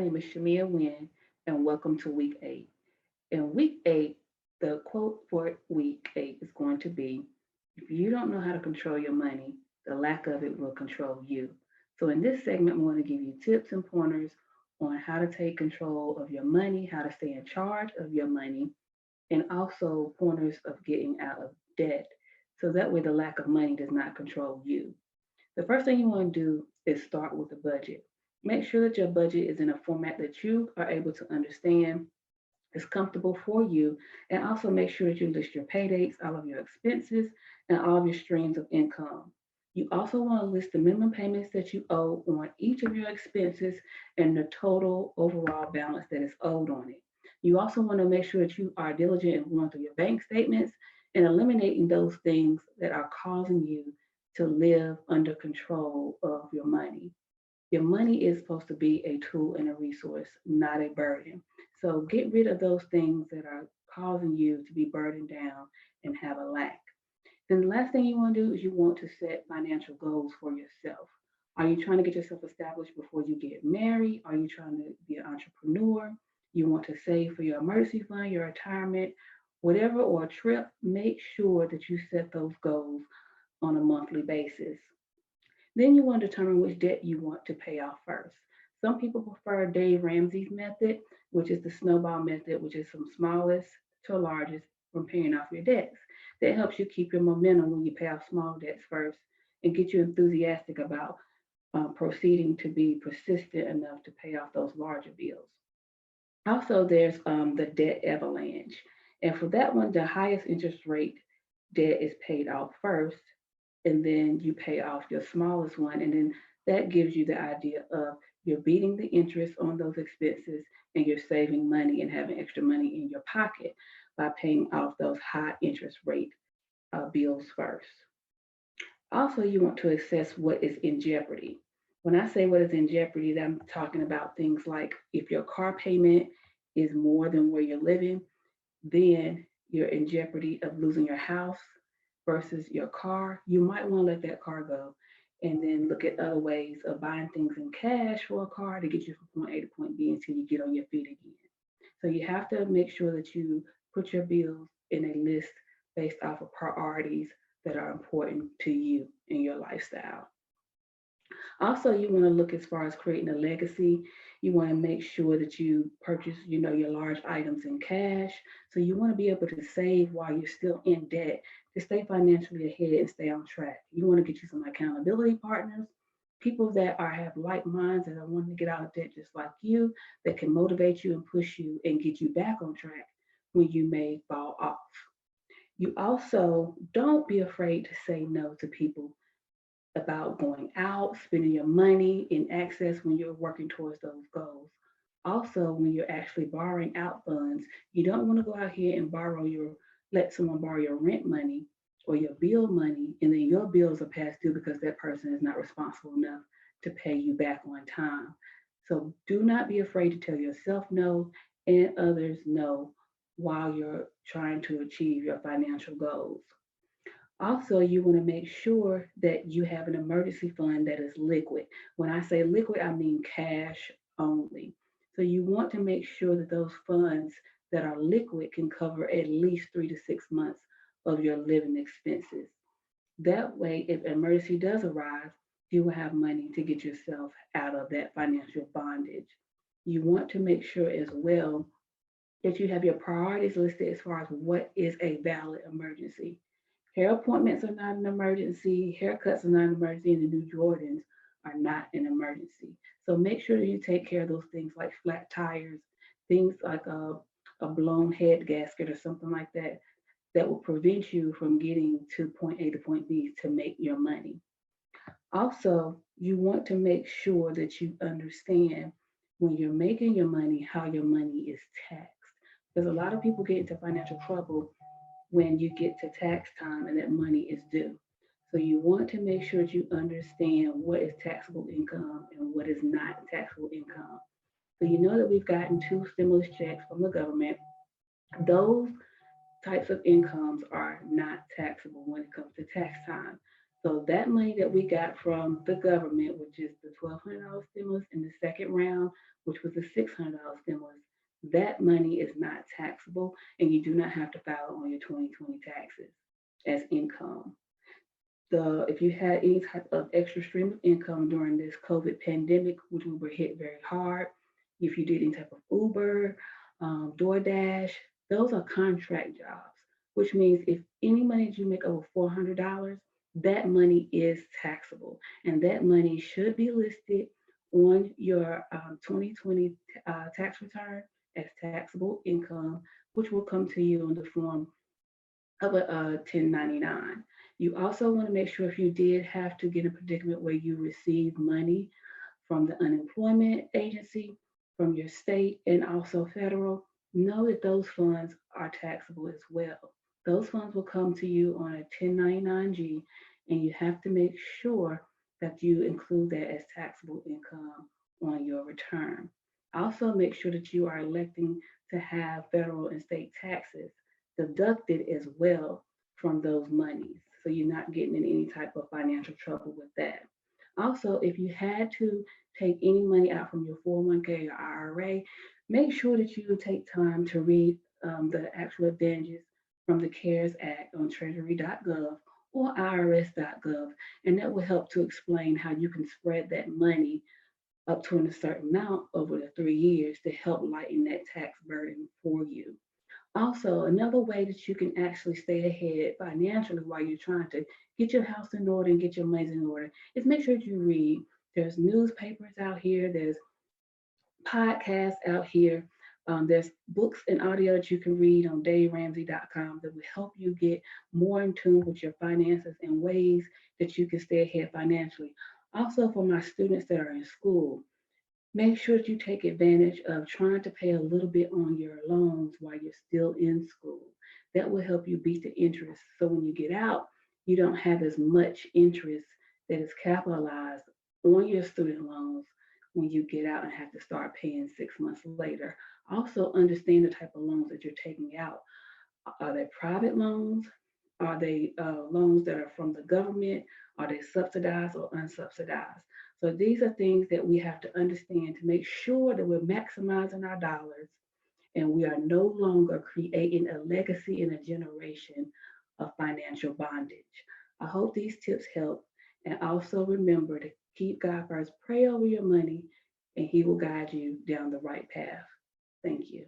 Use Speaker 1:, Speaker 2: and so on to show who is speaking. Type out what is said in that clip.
Speaker 1: name is Shamia Wynn, and welcome to week 8. In week 8, the quote for week 8 is going to be: if you don't know how to control your money, the lack of it will control you. So, in this segment, we want to give you tips and pointers on how to take control of your money, how to stay in charge of your money, and also pointers of getting out of debt. So that way, the lack of money does not control you. The first thing you want to do is start with a budget. Make sure that your budget is in a format that you are able to understand, is comfortable for you, and also make sure that you list your pay dates, all of your expenses, and all of your streams of income. You also want to list the minimum payments that you owe on each of your expenses and the total overall balance that is owed on it. You also want to make sure that you are diligent in going through your bank statements and eliminating those things that are causing you to live under control of your money. Your money is supposed to be a tool and a resource, not a burden. So get rid of those things that are causing you to be burdened down and have a lack. Then the last thing you want to do is you want to set financial goals for yourself. Are you trying to get yourself established before you get married? Are you trying to be an entrepreneur? You want to save for your emergency fund, your retirement, whatever, or a trip? Make sure that you set those goals on a monthly basis. Then you want to determine which debt you want to pay off first. Some people prefer Dave Ramsey's method, which is the snowball method, which is from smallest to largest from paying off your debts. That helps you keep your momentum when you pay off small debts first and get you enthusiastic about proceeding to be persistent enough to pay off those larger bills. Also, there's the debt avalanche. And for that one, the highest interest rate debt is paid off first, and then you pay off your smallest one. And then that gives you the idea of you're beating the interest on those expenses and you're saving money and having extra money in your pocket by paying off those high interest rate bills first. Also, you want to assess what is in jeopardy. When I say what is in jeopardy, I'm talking about things like if your car payment is more than where you're living, then you're in jeopardy of losing your house versus your car. You might want to let that car go and then look at other ways of buying things in cash for a car to get you from point A to point B until you get on your feet again. So you have to make sure that you put your bills in a list based off of priorities that are important to you in your lifestyle. Also, you want to look as far as creating a legacy. You want to make sure that you purchase, your large items in cash. So you want to be able to save while you're still in debt to stay financially ahead and stay on track. You want to get you some accountability partners, people that have like minds that are wanting to get out of debt just like you, that can motivate you and push you and get you back on track when you may fall off. You also don't be afraid to say no to people about going out, spending your money in excess when you're working towards those goals. Also, when you're actually borrowing out funds, you don't want to go out here and let someone borrow your rent money or your bill money, and then your bills are past due because that person is not responsible enough to pay you back on time. So do not be afraid to tell yourself no and others no while you're trying to achieve your financial goals. Also, you want to make sure that you have an emergency fund that is liquid. When I say liquid, I mean cash only. So you want to make sure that those funds that are liquid can cover at least 3 to 6 months of your living expenses. That way, if an emergency does arise, you will have money to get yourself out of that financial bondage. You want to make sure as well that you have your priorities listed as far as what is a valid emergency. Hair appointments are not an emergency. Haircuts are not an emergency. And the new Jordans are not an emergency. So make sure that you take care of those things like flat tires, things like a blown head gasket or something like that, that will prevent you from getting to point A to point B to make your money. Also, you want to make sure that you understand when you're making your money, how your money is taxed. Because a lot of people get into financial trouble when you get to tax time and that money is due. So you want to make sure that you understand what is taxable income and what is not taxable income. So you know that we've gotten 2 stimulus checks from the government. Those types of incomes are not taxable when it comes to tax time. So that money that we got from the government, which is the $1,200 stimulus in the second round, which was the $600 stimulus, that money is not taxable, and you do not have to file on your 2020 taxes as income. If you had any type of extra stream of income during this COVID pandemic, which we were hit very hard, if you did any type of Uber, DoorDash, those are contract jobs, which means if any money that you make over $400, that money is taxable, and that money should be listed on your 2020 tax return as taxable income, which will come to you in the form of a 1099. You also want to make sure if you did have to get in a predicament where you receive money from the unemployment agency, from your state, and also federal, know that those funds are taxable as well. Those funds will come to you on a 1099-G, and you have to make sure that you include that as taxable income on your return. Also, make sure that you are electing to have federal and state taxes deducted as well from those monies. So you're not getting in any type of financial trouble with that. Also, if you had to take any money out from your 401k or IRA, make sure that you take time to read the actual advantages from the CARES Act on treasury.gov or irs.gov, and that will help to explain how you can spread that money up to a certain amount over the 3 years to help lighten that tax burden for you. Also, another way that you can actually stay ahead financially while you're trying to get your house in order and get your money in order is make sure that you read. There's newspapers out here, there's podcasts out here, there's books and audio that you can read on DaveRamsey.com that will help you get more in tune with your finances and ways that you can stay ahead financially. Also, for my students that are in school, make sure that you take advantage of trying to pay a little bit on your loans while you're still in school. That will help you beat the interest. So when you get out, you don't have as much interest that is capitalized on your student loans when you get out and have to start paying 6 months later. Also, understand the type of loans that you're taking out. Are they private loans? Are they loans that are from the government? Are they subsidized or unsubsidized? So these are things that we have to understand to make sure that we're maximizing our dollars and we are no longer creating a legacy in a generation of financial bondage. I hope these tips help. And also remember to keep God first, pray over your money, and He will guide you down the right path. Thank you.